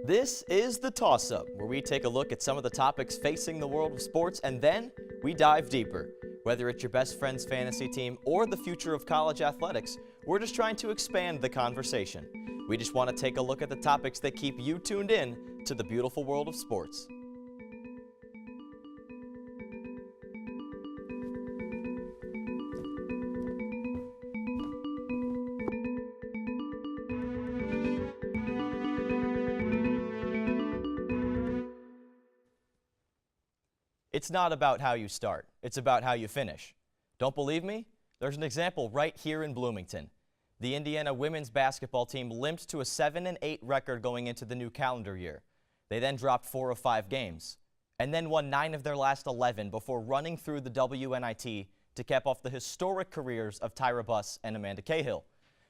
This is the Toss-Up, where we take a look at some of the topics facing the world of sports, and then we dive deeper. Whether it's your best friend's fantasy team or the future of college athletics, we're just trying to expand the conversation. We just want to take a look at the topics that keep you tuned in to the beautiful world of sports. It's not about how you start, it's about how you finish. Don't believe me? There's an example right here in Bloomington. The Indiana women's basketball team limped to a 7-8 record going into the new calendar year. They then dropped 4 of 5 games, and then won 9 of their last 11 before running through the WNIT to cap off the historic careers of Tyra Buss and Amanda Cahill.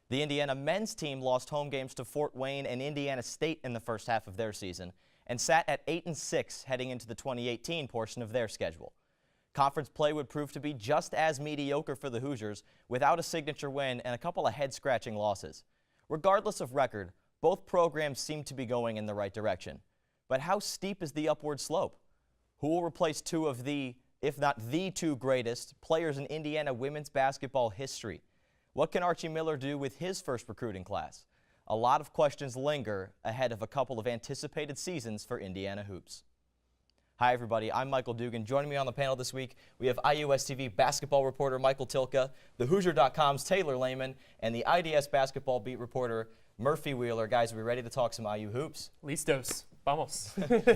The Indiana men's team lost home games to Fort Wayne and Indiana State in the first half of their season, and sat at 8-6 heading into the 2018 portion of their schedule. Conference play would prove to be just as mediocre for the Hoosiers without a signature win and a couple of head-scratching losses. Regardless of record, both programs seem to be going in the right direction. But how steep is the upward slope? Who will replace 2 of the, if not the 2 greatest, players in Indiana women's basketball history? What can Archie Miller do with his first recruiting class? A lot of questions linger ahead of a couple of anticipated seasons for Indiana hoops. Hi everybody, I'm Michael Dugan. Joining me on the panel this week, we have IUS TV basketball reporter Michael Tilka, the Hoosier.com's Taylor Lehman, and the IDS basketball beat reporter Murphy Wheeler. Guys, are we ready to talk some IU hoops? Listos. Vamos.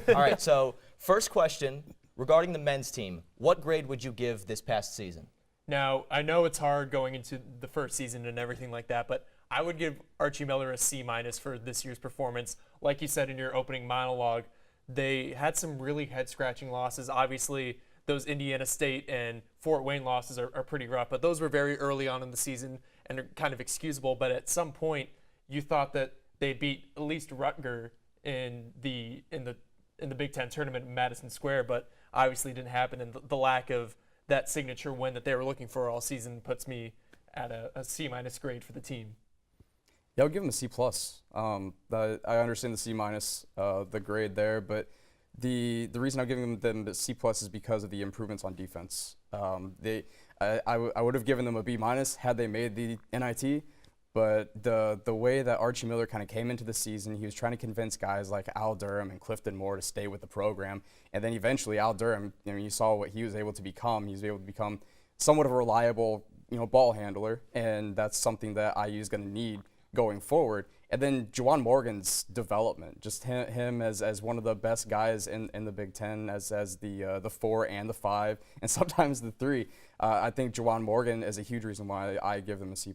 All right, so first question regarding the men's team. What grade would you give this past season? Now, I know it's hard going into the first season and everything like that, but I would give Archie Miller a C- for this year's performance. Like you said in your opening monologue, they had some really head-scratching losses. Obviously, those Indiana State and Fort Wayne losses are pretty rough, but those were very early on in the season and are kind of excusable. But at some point, you thought that they beat at least Rutger in the Big Ten tournament in Madison Square, but obviously didn't happen. And the lack of that signature win that they were looking for all season puts me at a C- grade for the team. Yeah, I would give them a C+. I understand the C-, the grade there, but the reason I'm giving them the C+ is because of the improvements on defense. I would have given them a B- had they made the NIT, but the way that Archie Miller kind of came into the season, he was trying to convince guys like Al Durham and Clifton Moore to stay with the program, and then eventually Al Durham, you saw what he was able to become. He was able to become somewhat of a reliable, ball handler, and that's something that IU is going to need going forward. And then Juwan Morgan's development, just him as one of the best guys in the Big Ten, as the 4 and the 5, and sometimes the 3. I think Juwan Morgan is a huge reason why I give them a C+.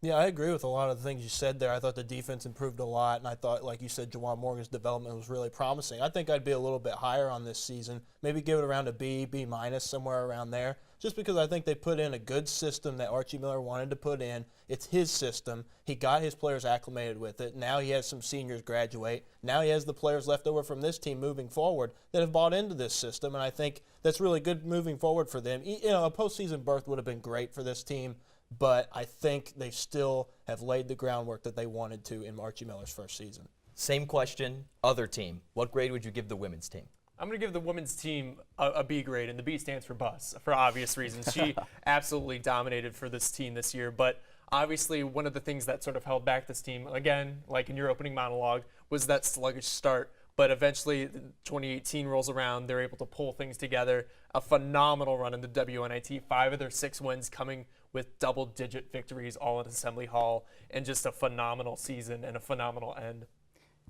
Yeah, I agree with a lot of the things you said there. I thought the defense improved a lot, and I thought, like you said, Juwan Morgan's development was really promising. I think I'd be a little bit higher on this season, maybe give it around a B, B-, somewhere around there, just because I think they put in a good system that Archie Miller wanted to put in. It's his system. He got his players acclimated with it. Now he has some seniors graduate. Now he has the players left over from this team moving forward that have bought into this system, and I think that's really good moving forward for them. A postseason berth would have been great for this team, but I think they still have laid the groundwork that they wanted to in Archie Miller's first season. Same question, other team. What grade would you give the women's team? I'm going to give the women's team a B grade, and the B stands for Buss, for obvious reasons. She absolutely dominated for this team this year, but obviously one of the things that sort of held back this team, again, like in your opening monologue, was that sluggish start. But eventually, 2018 rolls around, they're able to pull things together. A phenomenal run in the WNIT, 5 of their 6 wins coming with double-digit victories all at Assembly Hall, and just a phenomenal season and a phenomenal end.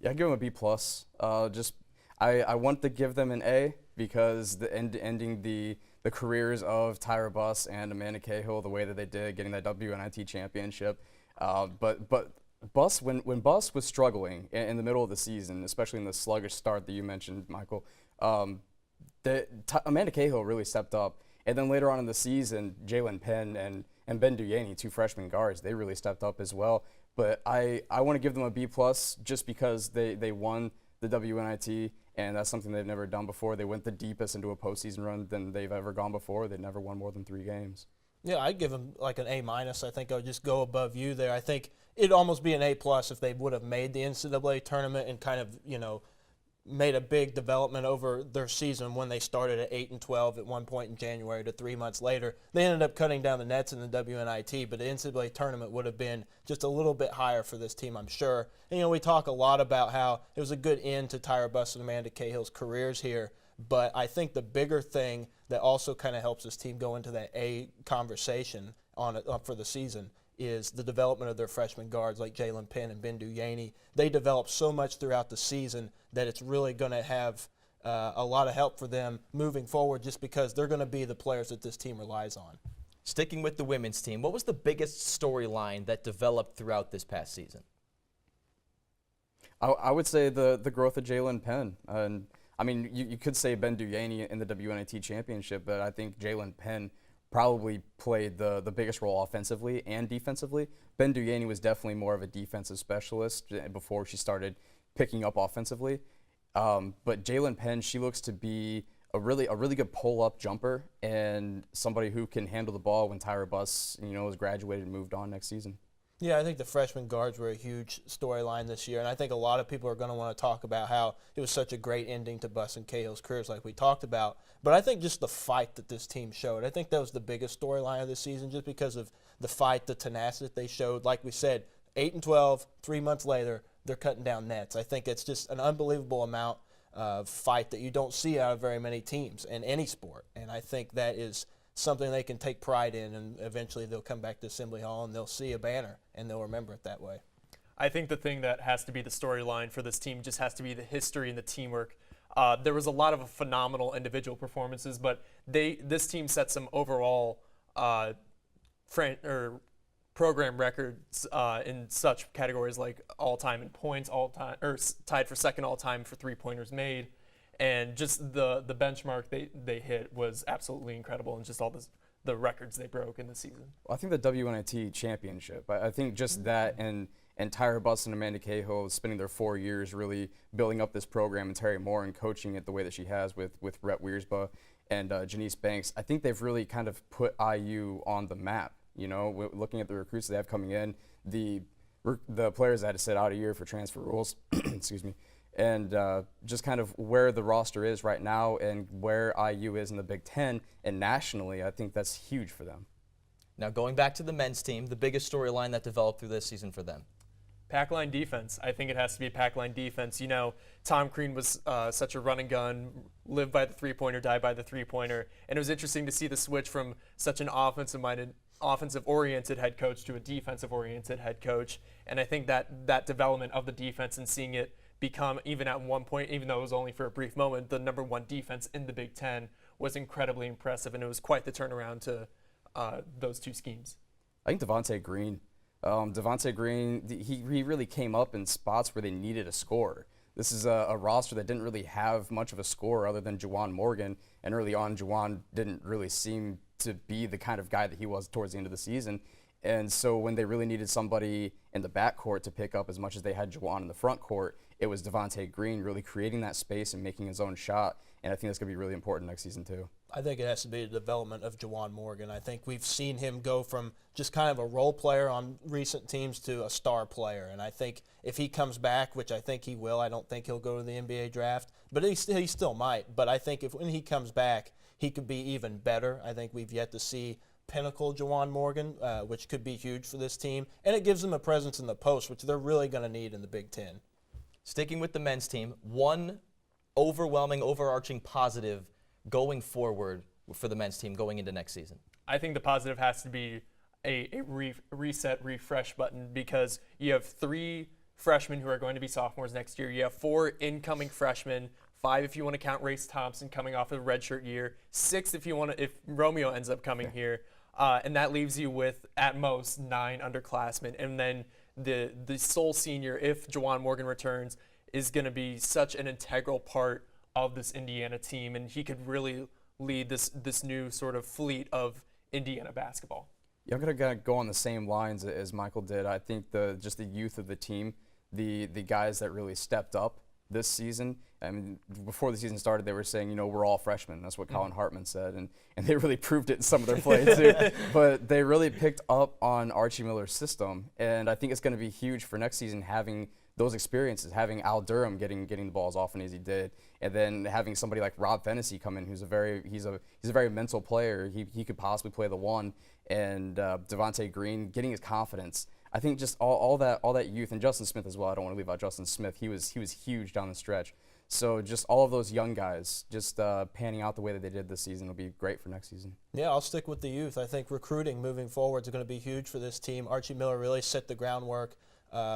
Yeah, I give them a B+. I want to give them an A because ending the careers of Tyra Buss and Amanda Cahill the way that they did, getting that WNIT championship. But Buss, when Buss was struggling in the middle of the season, especially in the sluggish start that you mentioned, Michael, Amanda Cahill really stepped up. And then later on in the season, Jalen Penn and Ben Duyaney, 2 freshman guards, they really stepped up as well. But I want to give them a B+ just because they won the WNIT, and that's something they've never done before. They went the deepest into a postseason run than they've ever gone before. They've never won more than 3 games. Yeah, I'd give them like an A-. I think I would just go above you there. I think it'd almost be an A+ if they would have made the NCAA tournament and kind of, made a big development over their season when they started at 8-12 at one point in January to 3 months later. They ended up cutting down the nets in the WNIT, but the NCAA tournament would have been just a little bit higher for this team, I'm sure. And, we talk a lot about how it was a good end to Tyra Buss and Amanda Cahill's careers here, but I think the bigger thing that also kind of helps this team go into that A conversation for the season is the development of their freshman guards like Jalen Penn and Ben Duyaney. They developed so much throughout the season that it's really going to have a lot of help for them moving forward just because they're going to be the players that this team relies on. Sticking with the women's team, what was the biggest storyline that developed throughout this past season? I would say the growth of Jalen Penn. And I mean, you could say Ben Duyaney in the WNIT championship, but I think Jalen Penn probably played the biggest role offensively and defensively. Ben Duyaney was definitely more of a defensive specialist before she started picking up offensively. But Jalen Penn, she looks to be a really good pull-up jumper and somebody who can handle the ball when Tyra Buss, has graduated and moved on next season. Yeah, I think the freshman guards were a huge storyline this year, and I think a lot of people are going to want to talk about how it was such a great ending to Buss and Cahill's careers like we talked about. But I think just the fight that this team showed, I think that was the biggest storyline of this season just because of the fight, the tenacity that they showed. Like we said, 8-12, 3 months later, they're cutting down nets. I think it's just an unbelievable amount of fight that you don't see out of very many teams in any sport, and I think that is something they can take pride in, and eventually they'll come back to Assembly Hall and they'll see a banner and they'll remember it that way. I think the thing that has to be the storyline for this team just has to be the history and the teamwork. There was a lot of phenomenal individual performances, but this team set some overall program records in such categories like all-time in points, all-time or tied for second all-time for three-pointers made. And just the benchmark they hit was absolutely incredible, and just all the records they broke in the season. Well, I think the WNIT championship, I think just that and Tyra Buss and Amanda Cahill spending their 4 years really building up this program, and Terry Moore and coaching it the way that she has with Rhett Wiersba and Janice Banks, I think they've really kind of put IU on the map. Looking at the recruits they have coming in, the players that had to sit out a year for transfer rules, excuse me, and just kind of where the roster is right now and where IU is in the Big Ten and nationally, I think that's huge for them. Now, going back to the men's team, the biggest storyline that developed through this season for them. Pack line defense. I think it has to be pack line defense. Tom Crean was such a run and gun, live by the three-pointer, die by the three-pointer, and it was interesting to see the switch from such an offensive-oriented head coach to a defensive-oriented head coach. And I think that development of the defense and seeing it become, even at one point, even though it was only for a brief moment, the number one defense in the Big Ten was incredibly impressive, and it was quite the turnaround to those two schemes. I think Devontae Green, he really came up in spots where they needed a scorer. This is a roster that didn't really have much of a scorer other than Juwan Morgan, and early on, Juwan didn't really seem to be the kind of guy that he was towards the end of the season. And so when they really needed somebody in the backcourt to pick up as much as they had Juwan in the front court, it was Devontae Green really creating that space and making his own shot. And I think that's going to be really important next season too. I think it has to be the development of Juwan Morgan. I think we've seen him go from just kind of a role player on recent teams to a star player. And I think if he comes back, which I think he will, I don't think he'll go to the NBA draft, but he still might. But I think when he comes back, he could be even better. I think we've yet to see pinnacle Juwan Morgan, which could be huge for this team. And it gives them a presence in the post, which they're really going to need in the Big Ten. Sticking with the men's team, one overwhelming, overarching positive going forward for the men's team going into next season. I think the positive has to be a reset, refresh button, because you have 3 freshmen who are going to be sophomores next year. You have 4 incoming freshmen, 5 if you want to count Race Thompson coming off of a redshirt year, 6 if Romeo ends up coming here, and that leaves you with at most 9 underclassmen, and then the sole senior, if Juwan Morgan returns, is going to be such an integral part of this Indiana team, and he could really lead this new sort of fleet of Indiana basketball. Yeah, I'm going to go on the same lines as Michael did. I think just the youth of the team, the guys that really stepped up this season. I mean, before the season started, they were saying, we're all freshmen. That's what Colin Hartman said, and they really proved it in some of their play too. But they really picked up on Archie Miller's system, and I think it's going to be huge for next season having those experiences, having Al Durham getting the balls often as he did, and then having somebody like Rob Fennessy come in, he's a very mental player. He could possibly play the one, and Devontae Green getting his confidence. I think just all that youth, and Justin Smith as well. I don't want to leave out Justin Smith. He was huge down the stretch. So just all of those young guys just panning out the way that they did this season will be great for next season. Yeah, I'll stick with the youth. I think recruiting moving forward is going to be huge for this team. Archie Miller really set the groundwork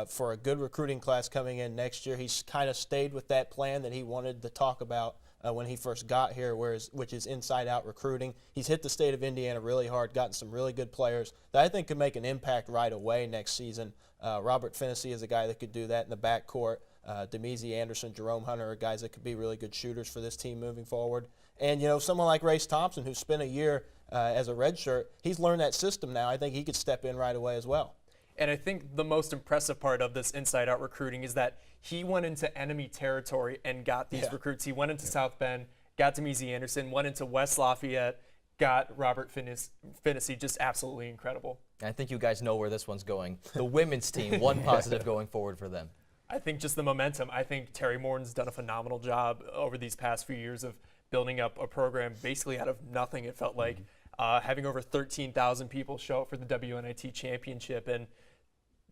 for a good recruiting class coming in next year. He's kind of stayed with that plan that he wanted to talk about when he first got here, which is inside-out recruiting. He's hit the state of Indiana really hard, gotten some really good players that I think could make an impact right away next season. Robert Fennessy is a guy that could do that in the backcourt. Demezi Anderson, Jerome Hunter are guys that could be really good shooters for this team moving forward. And, someone like Race Thompson, who spent a year as a redshirt, he's learned that system now. I think he could step in right away as well. And I think the most impressive part of this inside-out recruiting is that he went into enemy territory and got these recruits. He went into South Bend, got Demezi Anderson, went into West Lafayette, got Robert Fennessy, just absolutely incredible. I think you guys know where this one's going. The women's team, one positive going forward for them. I think just the momentum. I think Terry Morton's done a phenomenal job over these past few years of building up a program basically out of nothing, it felt like. Having over 13,000 people show up for the WNIT championship and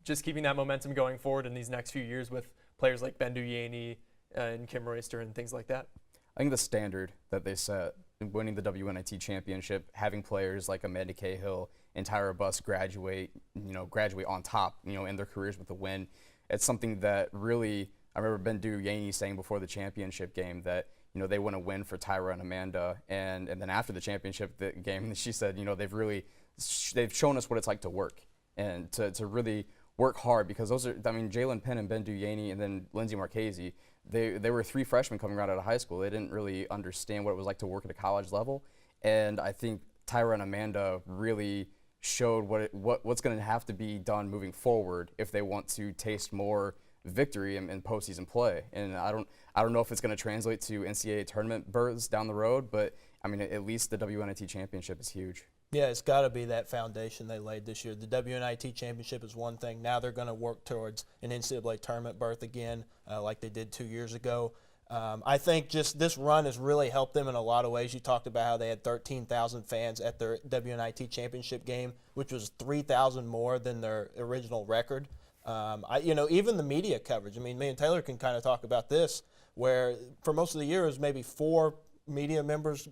just keeping that momentum going forward in these next few years with players like Ben Duyaney and Kim Royster and things like that. I think the standard that they set in winning the WNIT championship, having players like Amanda Cahill and Tyra Buss graduate on top, in their careers with a win, it's something that really, I remember Ben Duyaney saying before the championship game that, they want to win for Tyra and Amanda. And then after the championship game, she said, they've shown us what it's like to work and to really work hard, because those are, Jalen Penn and Ben Duyaney and then Lindsey Marchese, they were three freshmen coming right out of high school. They didn't really understand what it was like to work at a college level. And I think Tyra and Amanda really showed what's going to have to be done moving forward if they want to taste more victory in postseason play. And I don't know if it's going to translate to NCAA tournament berths down the road, but at least the WNIT championship is huge. Yeah, it's got to be that foundation they laid this year. The WNIT championship is one thing. Now they're going to work towards an NCAA tournament berth again, like they did 2 years ago. I think just this run has really helped them in a lot of ways. You talked about how they had 13,000 fans at their WNIT championship game, which was 3,000 more than their original record. Even the media coverage. Me and Taylor can kind of talk about this, where for most of the year it was maybe 4 media members,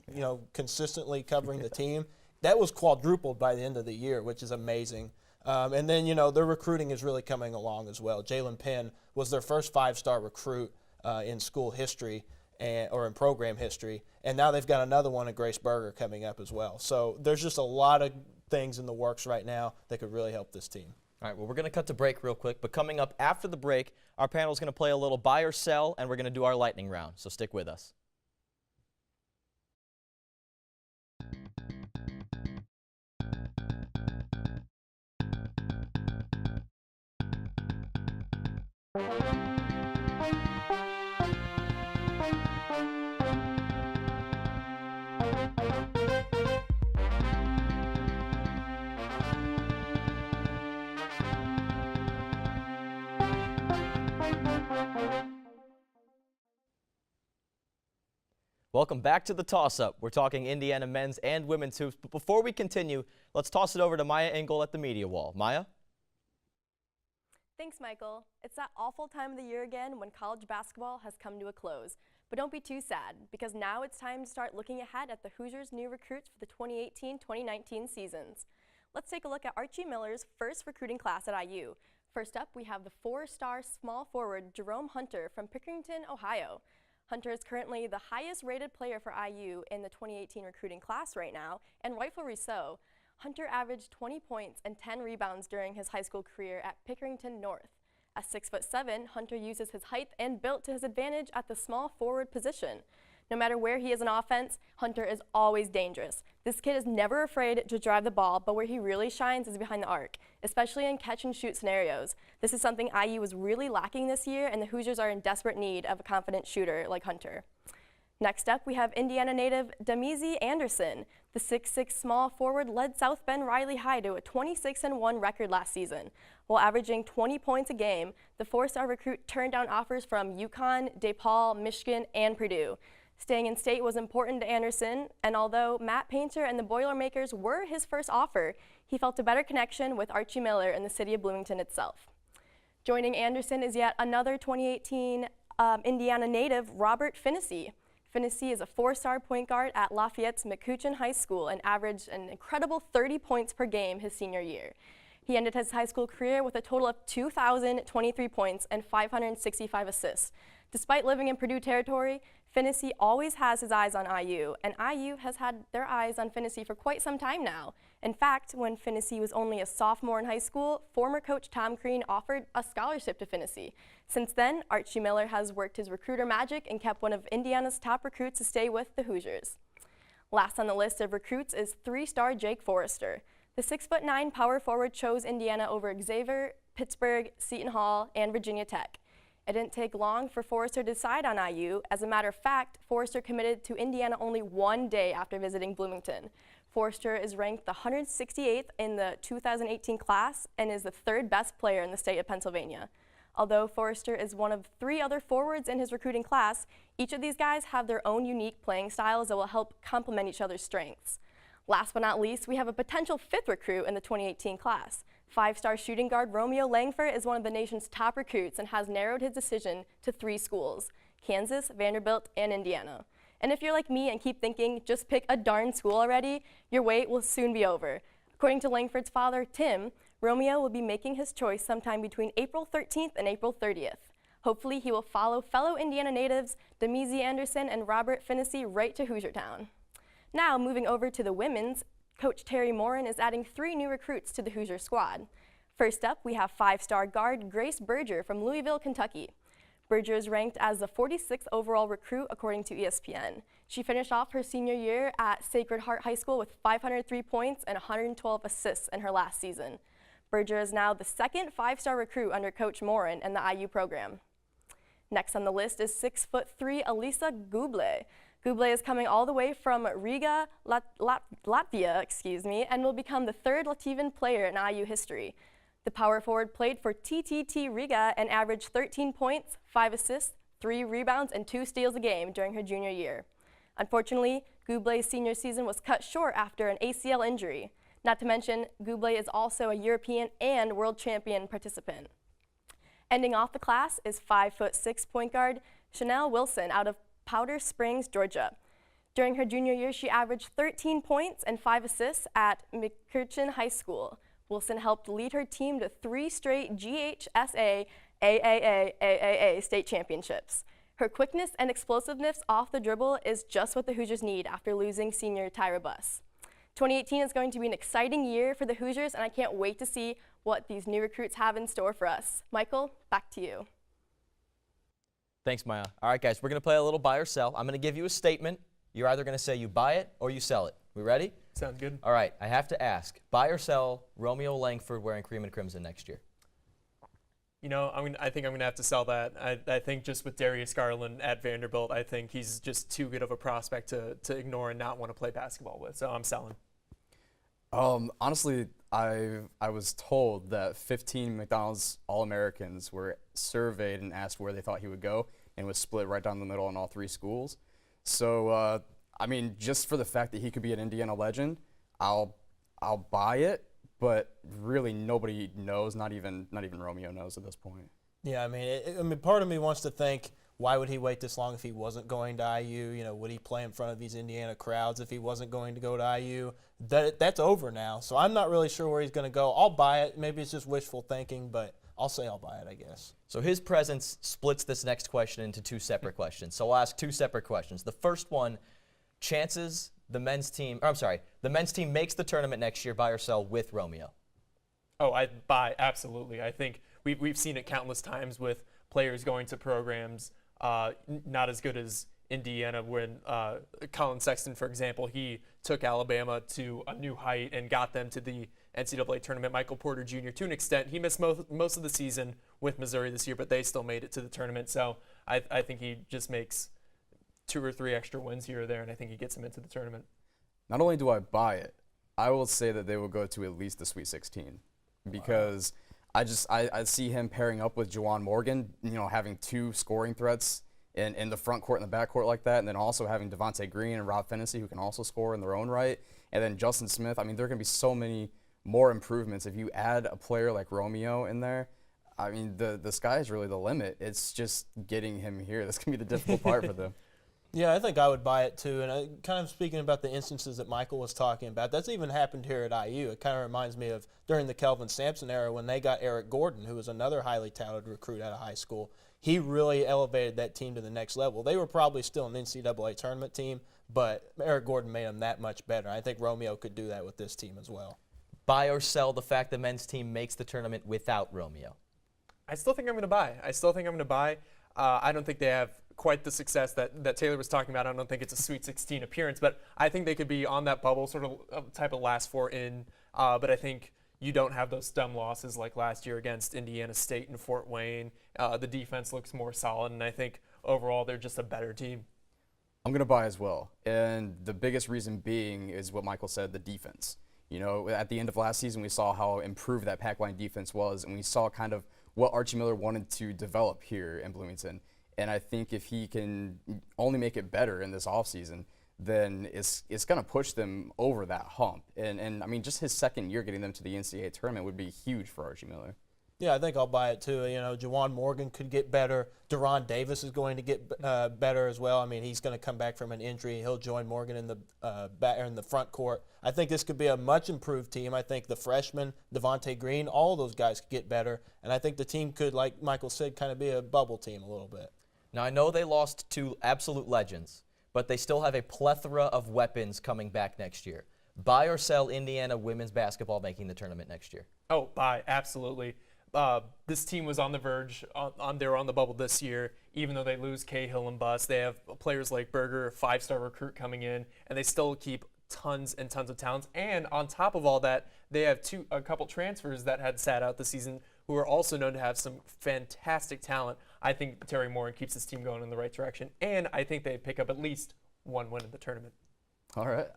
consistently covering the team. That was quadrupled by the end of the year, which is amazing. And then, their recruiting is really coming along as well. Jalen Penn was their first 5-star recruit in school history or in program history, and now they've got another one at Grace Berger coming up as well. So there's just a lot of things in the works right now that could really help this team. All right, well, we're going to cut to break real quick, but coming up after the break, our panel is going to play a little buy or sell, and we're going to do our lightning round, so stick with us. Welcome back to the Toss-Up. We're talking Indiana men's and women's hoops, but before we continue, let's toss it over to Maya Engel at the media wall. Maya? Thanks, Michael. It's that awful time of the year again when college basketball has come to a close. But don't be too sad, because now it's time to start looking ahead at the Hoosiers' new recruits for the 2018-2019 seasons. Let's take a look at Archie Miller's first recruiting class at IU. First up, we have the 4-star small forward Jerome Hunter from Pickerington, Ohio. Hunter is currently the highest rated player for IU in the 2018 recruiting class right now, and rightfully so. Hunter averaged 20 points and 10 rebounds during his high school career at Pickerington North. At 6'7", Hunter uses his height and build to his advantage at the small forward position. No matter where he is in offense, Hunter is always dangerous. This kid is never afraid to drive the ball, but where he really shines is behind the arc, especially in catch-and-shoot scenarios. This is something IU was really lacking this year, and the Hoosiers are in desperate need of a confident shooter like Hunter. Next up, we have Indiana native Damizi Anderson. The 6'6" small forward led South Bend Riley High to a 26-1 record last season. While averaging 20 points a game, the four-star recruit turned down offers from UConn, DePaul, Michigan, and Purdue. Staying in state was important to Anderson, and although Matt Painter and the Boilermakers were his first offer, he felt a better connection with Archie Miller in the city of Bloomington itself. Joining Anderson is yet another 2018 Indiana native, Robert Finnessy. Finnessy is a four-star point guard at Lafayette's McCutcheon High School and averaged an incredible 30 points per game his senior year. He ended his high school career with a total of 2,023 points and 565 assists. Despite living in Purdue territory, Finnessy always has his eyes on IU, and IU has had their eyes on Finnessy for quite some time now. In fact, when Finnessy was only a sophomore in high school, former coach Tom Crean offered a scholarship to Finnessy. Since then, Archie Miller has worked his recruiter magic and kept one of Indiana's top recruits to stay with the Hoosiers. Last on the list of recruits is three-star Jake Forrester. The 6'9" power forward chose Indiana over Xavier, Pittsburgh, Seton Hall, and Virginia Tech. It didn't take long for Forrester to decide on IU. As a matter of fact, Forrester committed to Indiana only one day after visiting Bloomington. Forrester is ranked the 168th in the 2018 class and is the third best player in the state of Pennsylvania. Although Forrester is one of three other forwards in his recruiting class, each of these guys have their own unique playing styles that will help complement each other's strengths. Last but not least, we have a potential fifth recruit in the 2018 class. Five-star shooting guard Romeo Langford is one of the nation's top recruits and has narrowed his decision to three schools: Kansas, Vanderbilt, and Indiana. And if you're like me and keep thinking, just pick a darn school already, your wait will soon be over. According to Langford's father, Tim, Romeo will be making his choice sometime between April 13th and April 30th. Hopefully he will follow fellow Indiana natives Damizi Anderson and Robert Finnessy right to Hoosiertown. Now, moving over to the women's, Coach Terry Morin is adding three new recruits to the Hoosier squad. First up, we have five-star guard Grace Berger from Louisville, Kentucky. Berger is ranked as the 46th overall recruit according to ESPN. She finished off her senior year at Sacred Heart High School with 503 points and 112 assists in her last season. Berger is now the second five-star recruit under Coach Morin in the IU program. Next on the list is 6'3" Elisa Guble. Guble is coming all the way from Riga, Latvia, and will become the third Latvian player in IU history. The power forward played for TTT Riga and averaged 13 points, 5 assists, 3 rebounds, and 2 steals a game during her junior year. Unfortunately, Guble's senior season was cut short after an ACL injury. Not to mention, Guble is also a European and world champion participant. Ending off the class is 5'6" point guard Chanel Wilson out of Powder Springs, Georgia. During her junior year, she averaged 13 points and 5 assists at McCutcheon High School. Wilson helped lead her team to 3 straight GHSA AAA state championships. Her quickness and explosiveness off the dribble is just what the Hoosiers need after losing senior Tyra Buss. 2018 is going to be an exciting year for the Hoosiers, and I can't wait to see what these new recruits have in store for us. Michael, back to you. Thanks, Maya. All right, guys, we're going to play a little buy or sell. I'm going to give you a statement. You're either going to say you buy it or you sell it. We ready? Sounds good. All right, I have to ask, buy or sell Romeo Langford wearing cream and crimson next year? You know, I think I'm going to have to sell that. I think just with Darius Garland at Vanderbilt, I think he's just too good of a prospect to ignore and not want to play basketball with. So I'm selling. Honestly, I was told that 15 McDonald's All-Americans were surveyed and asked where they thought he would go, and was split right down the middle in all 3 schools. So, I mean, just for the fact that he could be an Indiana legend, I'll buy it. But really, nobody knows. Not even Romeo knows at this point. Yeah, I mean, part of me wants to think, why would he wait this long if he wasn't going to IU? You know, would he play in front of these Indiana crowds if he wasn't going to go to IU? That's over now, so I'm not really sure where he's going to go. I'll buy it. Maybe it's just wishful thinking, but I'll say I'll buy it, I guess. So his presence splits this next question into 2 separate questions. So I'll ask 2 separate questions. The first one, chances the men's team makes the tournament next year, buy or sell with Romeo? Oh, I buy, absolutely. I think we've seen it countless times with players going to programs not as good as Indiana when Colin Sexton, for example, he took Alabama to a new height and got them to the NCAA tournament. Michael Porter Jr., to an extent, he missed most of the season with Missouri this year, but they still made it to the tournament. So I think he just makes 2 or 3 extra wins here or there, and I think he gets them into the tournament. Not only do I buy it, I will say that they will go to at least the Sweet 16 because I see him pairing up with Juwan Morgan, having 2 scoring threats in the front court and the back court like that, and then also having Devontae Green and Rob Fennessy who can also score in their own right, and then Justin Smith. I mean, there are going to be so many more improvements if you add a player like Romeo in there. I mean, the sky is really the limit. It's just getting him here. That's going to be the difficult part for them. Yeah, I think I would buy it too. And kind of speaking about the instances that Michael was talking about, that's even happened here at IU. It kind of reminds me of during the Kelvin Sampson era when they got Eric Gordon, who was another highly touted recruit out of high school. He really elevated that team to the next level. They were probably still an NCAA tournament team, but Eric Gordon made them that much better. I think Romeo could do that with this team as well. Buy or sell the fact the men's team makes the tournament without Romeo? I still think I'm going to buy. I don't think they have quite the success that Taylor was talking about. I don't think it's a Sweet 16 appearance, but I think they could be on that bubble, sort of type of last 4 in. But I think you don't have those dumb losses like last year against Indiana State and Fort Wayne. The defense looks more solid, and I think overall they're just a better team. I'm going to buy as well. And the biggest reason being is what Michael said, the defense. At the end of last season, we saw how improved that pack line defense was, and we saw kind of what Archie Miller wanted to develop here in Bloomington. And I think if he can only make it better in this offseason, then it's going to push them over that hump. And I mean, just his second year getting them to the NCAA tournament would be huge for Archie Miller. Yeah, I think I'll buy it too. Juwan Morgan could get better. Deron Davis is going to get better as well. I mean, he's going to come back from an injury. He'll join Morgan in the front court. I think this could be a much improved team. I think the freshman, Devontae Green, all of those guys could get better. And I think the team could, like Michael said, kind of be a bubble team a little bit. Now, I know they lost 2 absolute legends, but they still have a plethora of weapons coming back next year. Buy or sell Indiana women's basketball making the tournament next year? Oh, buy, absolutely. This team was on the verge, they were on the bubble this year, even though they lose Cahill and Buss. They have players like Berger, a 5-star recruit coming in, and they still keep tons and tons of talents. And on top of all that, they have a couple transfers that had sat out this season who are also known to have some fantastic talent. I think Terry Morin keeps this team going in the right direction, and I think they pick up at least 1 win in the tournament. All right.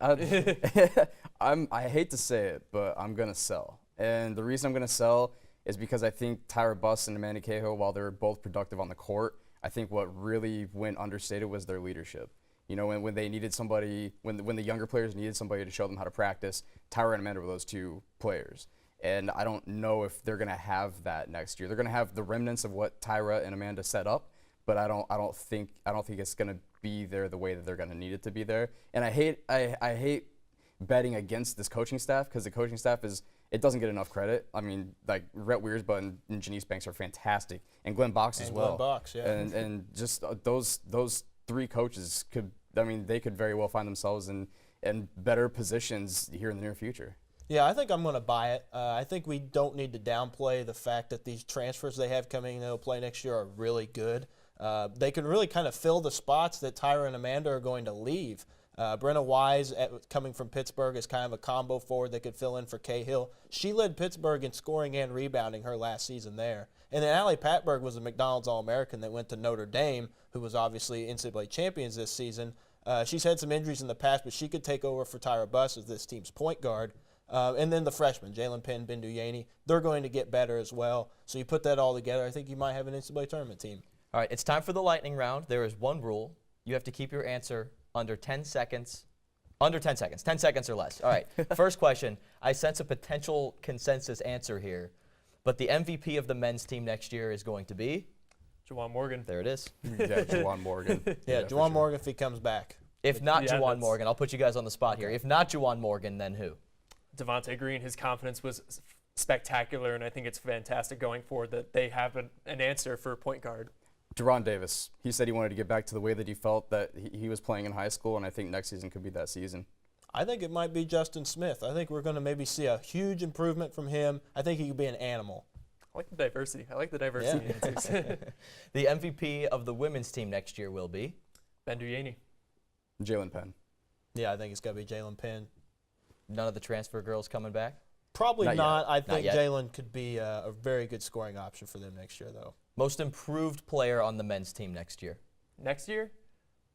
I hate to say it, but I'm going to sell. And the reason I'm going to sell is because I think Tyra Buss and Amanda Cahill, while they're both productive on the court, I think what really went understated was their leadership. When they needed somebody, when the younger players needed somebody to show them how to practice, Tyra and Amanda were those 2 players. And I don't know if they're going to have that next year. They're going to have the remnants of what Tyra and Amanda set up, but I don't think it's going to be there the way that they're going to need it to be there. And I hate betting against this coaching staff because the coaching staff it doesn't get enough credit. I mean, like Rhett Weiersbutt and Janice Banks are fantastic, and Glenn Box as well. Glenn Box, yeah. And just those 3 coaches could very well find themselves in better positions here in the near future. Yeah, I think I'm going to buy it. I think we don't need to downplay the fact that these transfers they have coming they'll play next year are really good. They can really kind of fill the spots that Tyra and Amanda are going to leave. Brenna Wise, coming from Pittsburgh, is kind of a combo forward that could fill in for Cahill. She led Pittsburgh in scoring and rebounding her last season there. And then Allie Patberg was a McDonald's All-American that went to Notre Dame, who was obviously NCAA champions this season. She's had some injuries in the past, but she could take over for Tyra Buss as this team's point guard. And then the freshmen, Jalen Penn, Bindu Yaney, they're going to get better as well. So you put that all together, I think you might have an NCAA tournament team. All right, it's time for the lightning round. There is one rule. You have to keep your answer under 10 seconds. Under 10 seconds. 10 seconds or less. All right, first question. I sense a potential consensus answer here, but the MVP of the men's team next year is going to be? Juwan Morgan. There it is. Yeah, Juwan Morgan. Yeah, Juwan Morgan if he comes back. If not Juwan Morgan, I'll put you guys on the spot here. If not Juwan Morgan, then who? Devontae Green, his confidence was spectacular, and I think it's fantastic going forward that they have an answer for point guard. Deron Davis. He said he wanted to get back to the way that he felt that he was playing in high school, and I think next season could be that season. I think it might be Justin Smith. I think we're going to maybe see a huge improvement from him. I think he could be an animal. I like the diversity. Yeah. The MVP of the women's team next year will be? Ben Duyaney. Jalen Penn. Yeah, I think it's got to be Jalen Penn. None of the transfer girls coming back? Probably Not not. yet. I think yet. Jalen could be a very good scoring option for them next year, though. Most improved player on the men's team next year? Next year,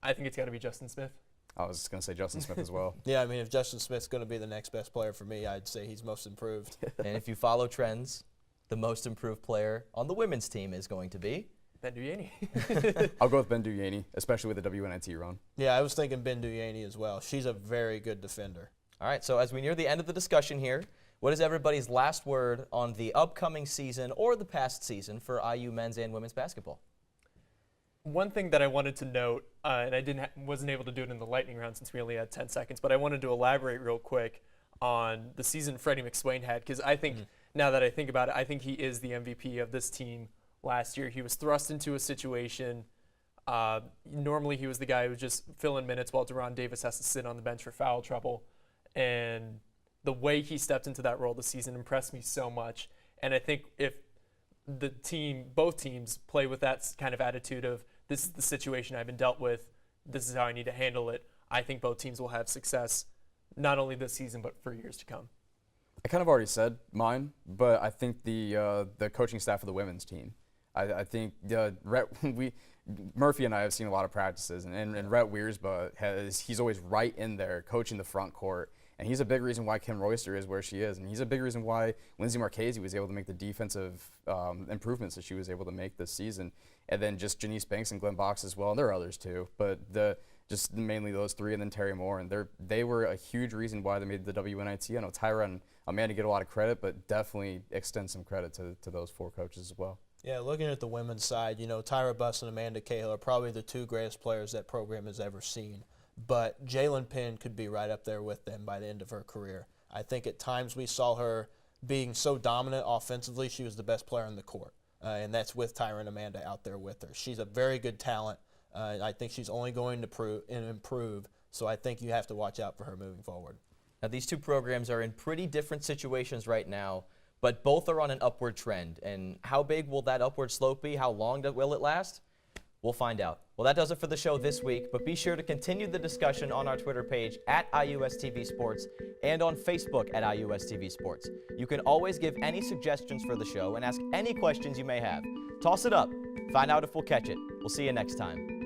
I think it's got to be Justin Smith. I was just going to say Justin Smith as well. Yeah, I mean, if Justin Smith's going to be the next best player for me, I'd say he's most improved. And if you follow trends, the most improved player on the women's team is going to be? Ben Duyaney. I'll go with Ben Duyaney, especially with the WNIT run. Yeah, I was thinking Ben Duyaney as well. She's a very good defender. All right, so as we near the end of the discussion here, what is everybody's last word on the upcoming season or the past season for IU men's and women's basketball? One thing that I wanted to note, and I wasn't able to do it in the lightning round since we only had 10 seconds, but I wanted to elaborate real quick on the season Freddie McSwain had, because I think, now that I think about it, I think he is the MVP of this team last year. He was thrust into a situation. Normally he was the guy who was just filling minutes while Deron Davis has to sit on the bench for foul trouble. And the way he stepped into that role this season impressed me so much. And I think if the team, both teams, play with that kind of attitude of, this is the situation I've been dealt with, this is how I need to handle it, I think both teams will have success, not only this season, but for years to come. I kind of already said mine, but I think the coaching staff of the women's team. I think Murphy and I have seen a lot of practices, and Rhett Wiersba he's always right in there coaching the front court. And he's a big reason why Kim Royster is where she is. And he's a big reason why Lindsay Marchese was able to make the defensive improvements that she was able to make this season. And then just Janice Banks and Glenn Box as well. And there are others too. But just mainly those three, and then Terry Moore. And they were a huge reason why they made the WNIT. I know Tyra and Amanda get a lot of credit, but definitely extend some credit to those four coaches as well. Yeah, looking at the women's side, Tyra Buss and Amanda Cahill are probably the two greatest players that program has ever seen. But Jalen Penn could be right up there with them by the end of her career. I think at times we saw her being so dominant offensively, she was the best player on the court. And that's with Tyra and Amanda out there with her. She's a very good talent. I think she's only going to improve. So I think you have to watch out for her moving forward. Now, these two programs are in pretty different situations right now, but both are on an upward trend. And how big will that upward slope be? How long will it last? We'll find out. Well, that does it for the show this week, but be sure to continue the discussion on our Twitter page at IUSTV Sports and on Facebook at IUSTV Sports. You can always give any suggestions for the show and ask any questions you may have. Toss it up. Find out if we'll catch it. We'll see you next time.